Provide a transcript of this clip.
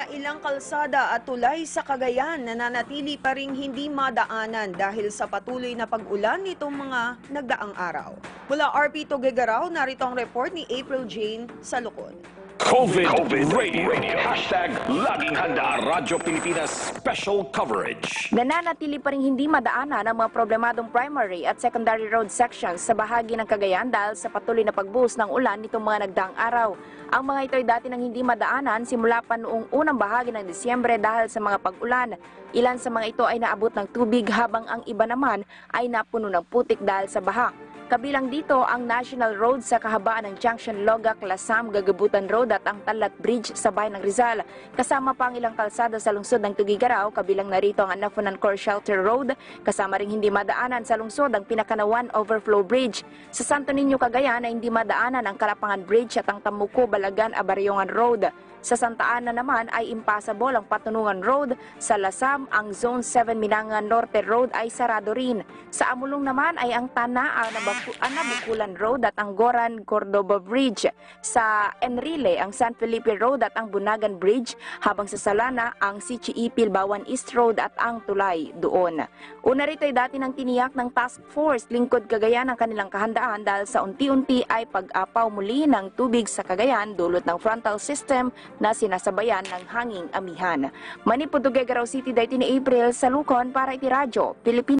Ilang kalsada at tulay sa Cagayan nananatili pa ring hindi madaanan dahil sa patuloy na pag-ulan nitong mga nagdaang araw. Mula RP Tugigaraw, narito ang report ni April Jane sa Lukon. COVID Radio. Hashtag Laging Handa Radyo Pilipinas Special Coverage. Nananatili pa rin hindi madaanan ang mga problemadong primary at secondary road sections sa bahagi ng Cagayan dahil sa patuloy na pagbuhos ng ulan nitong mga nagdaang araw. Ang mga ito ay dati nang hindi madaanan simula pa noong unang bahagi ng Disyembre dahil sa mga pag-ulan. Ilan sa mga ito ay naabot ng tubig habang ang iba naman ay napuno ng putik dahil sa baha. Kabilang dito ang National Road sa kahabaan ng Junction Logac, Lasam, Gagabutan Road at ang Talat Bridge sa bayan ng Rizal. Kasama pa ang ilang kalsada sa lungsod ng Tugigaraw, kabilang narito ang Anafunan Core Shelter Road. Kasama ring hindi madaanan sa lungsod ang Pinakanawan Overflow Bridge. Sa Santo Niño, Cagayan ay hindi madaanan ang Kalapangan Bridge at ang Tamuco, Balagan, Abaryongan Road. Sa Santa Ana naman ay impassable ang Patunungan Road. Sa Lasam, ang Zone 7 Minangan Norte Road ay sarado rin. Sa Amulong naman ay ang Tana, Anabukulan Road at ang Goran Cordoba Bridge. Sa Enrile, ang San Felipe Road at ang Bunagan Bridge. Habang sa Salana, ang Sichi-Ipil Bawan East Road at ang Tulay doon. Una rito ay dati ng tiniyak ng Task Force Lingkod Cagayan ang kanilang kahandaan dahil sa unti-unti ay pag-apaw muli ng tubig sa Cagayan dulot ng frontal system na sinasabayan ng hanging amihan. Manipod, Tugigaraw City, 19 April, sa Lukon para iti Radyo Pilipinas.